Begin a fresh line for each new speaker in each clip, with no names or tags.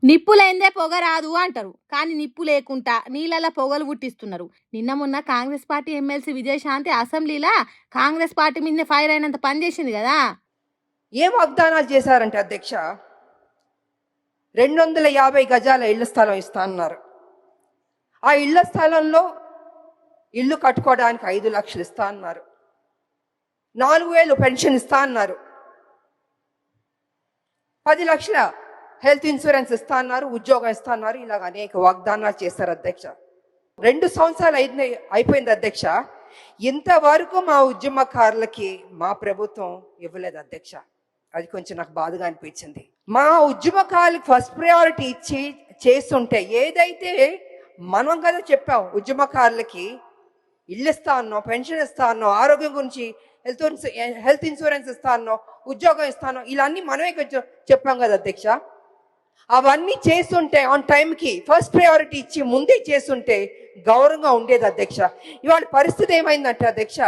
నిప్పు లేనిదే పొగ రాదు అంటారు. కానీ నిప్పు లేకుండా నీళ్ళలో పొగలు పుట్టిస్తున్నారు. నిన్న మొన్న కాంగ్రెస్ పార్టీ ఎమ్మెల్సీ విజయశాంతి అసెంబ్లీలో కాంగ్రెస్ పార్టీ మీదనే ఫైర్ అయినంత పని చేసింది కదా.
ఏం వాగ్దానాలు చేశారంటే అధ్యక్ష, 250 గజాల ఇళ్ల స్థలం ఇస్తా అన్నారు. ఆ ఇళ్ల స్థలంలో ఇల్లు కట్టుకోవడానికి 5 లక్షలు ఇస్తా అన్నారు. 4,000 పెన్షన్ ఇస్తా అన్నారు. 10 లక్షల హెల్త్ ఇన్సూరెన్స్ ఇస్తా అన్నారు. ఉద్యోగం ఇస్తా అన్నారు. ఇలాగ అనేక వాగ్దానాలు చేశారు అధ్యక్ష. 2 సంవత్సరాలు అయిపోయింది అధ్యక్ష. ఇంతవరకు మా ఉద్యమకారులకి మా ప్రభుత్వం ఇవ్వలేదు అధ్యక్ష. అది కొంచెం నాకు బాధగా అనిపించింది. మా ఉద్యమకారులకు ఫస్ట్ ప్రయారిటీ ఇచ్చి చేస్తుంటే, ఏదైతే మనం కదా చెప్పాం ఉద్యమకారులకి ఇల్లు ఇస్తా అన్నాం, పెన్షన్ ఇస్తా అన్నాం, ఆరోగ్యం గురించి హెల్త్ ఇన్సూరెన్స్ ఇస్తా అన్నాం, ఉద్యోగం ఇస్తాను, ఇలా అన్నీ మనమే కొంచెం చెప్పాం కదా అధ్యక్ష. అవన్నీ చేస్తుంటే ఆన్ టైంకి ఫస్ట్ ప్రయారిటీ ఇచ్చి ముందే చేస్తుంటే గౌరవంగా ఉండేది అధ్యక్ష. ఇవాళ పరిస్థితి ఏమైందంటే అధ్యక్ష,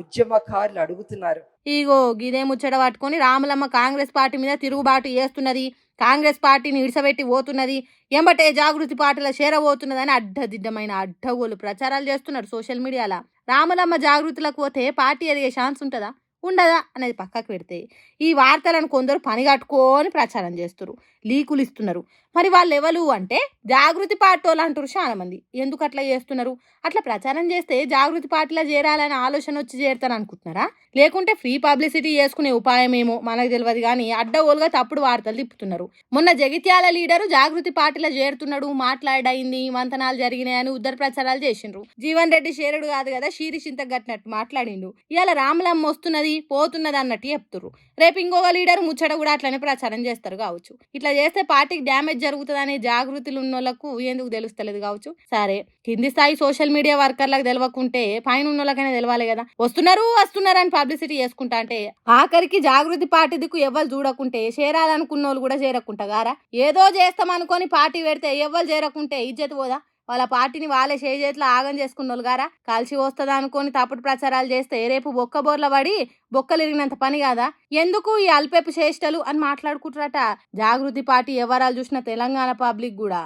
ఉద్యమకారులు అడుగుతున్నారు.
ఇగో గిదే ముచ్చట పట్టుకొని రాములమ్మ కాంగ్రెస్ పార్టీ మీద తిరుగుబాటు చేస్తున్నది, కాంగ్రెస్ పార్టీని ఇడిసబెట్టి పోతున్నది, ఎంబటే జాగృతి పార్టీలో చేరబోతున్నదని అడ్డదిడ్డమైన అడ్డగోలు ప్రచారాలు చేస్తున్నారు సోషల్ మీడియాలో. రాములమ్మ జాగృతిలకు పోతే పార్టీ ఎదిగే ఛాన్స్ ఉంటుందా ఉండదా అనేది పక్కకు పెడితే, ఈ వార్తలను కొందరు పని కట్టుకొని ప్రచారం చేస్తున్నారు, లీకులు ఇస్తున్నారు. మరి వాళ్ళు ఎవరు అంటే జాగృతి పార్టీ వాళ్ళు అంటారు చాలా మంది. ఎందుకు అట్లా చేస్తున్నారు? అట్లా ప్రచారం చేస్తే జాగృతి పార్టీలో చేరాలనే ఆలోచన వచ్చి చేరుతాను అనుకుంటున్నారా? లేకుంటే ఫ్రీ పబ్లిసిటీ చేసుకునే ఉపాయం ఏమో మనకు తెలియదు. కానీ అడ్డగోలుగా తప్పుడు వార్తలు తిప్పుతున్నారు. మొన్న జగిత్యాల లీడరు జాగృతి పార్టీలో చేరుతున్నాడు, మాట్లాడైంది, మంతనాలు జరిగినాయని ఉద్దర ప్రచారాలు చేసిండ్రు. జీవన్ రెడ్డి షేరుడు కాదు కదా, షీరి చింత గట్టినట్టు మాట్లాడిండు. ఇవాళ రాములమ్మ వస్తున్నది పోతున్నది అన్నట్టు చెప్తున్నారు. రేపు ఇంకొక లీడర్ ముచ్చట కూడా అట్లనే ప్రచారం చేస్తారు కావచ్చు. ఇట్లా చేస్తే పార్టీకి డ్యామేజ్ జరుగుతుందనే జాగృతులు ఉన్న వాళ్ళకు ఎందుకు తెలుస్తలేదు కావచ్చు. సరే, కింది స్థాయి సోషల్ మీడియా వర్కర్లకు తెలియకుంటే పైన ఉన్న వాళ్ళకైనా తెలవాలి కదా. వస్తున్నారు అని పబ్లిసిటీ చేసుకుంటా అంటే ఆఖరికి జాగృతి పార్టీ దిక్కు ఎవ్వరు చూడకుంటే చేరాలనుకున్న వాళ్ళు కూడా చేరకుంటా గారా. ఏదో చేస్తామనుకొని పార్టీ పెడితే ఎవ్వరు చేరకుంటే ఇజ్జత్ పోదా? వాళ్ళ పార్టీని వాళ్ళే చేతిలో ఆగం చేసుకున్న వాళ్ళు గారా. కలిసి వస్తుంది అనుకొని తప్పుడు ప్రచారాలు చేస్తే రేపు బొక్క బోర్ల పడి బొక్కలు ఇరిగినంత పని కాదా? ఎందుకు ఈ అల్పేపు చేష్టలు అని మాట్లాడుకుంటారట జాగృతి పార్టీ ఎవరాలు చూసిన తెలంగాణ పబ్లిక్ కూడా.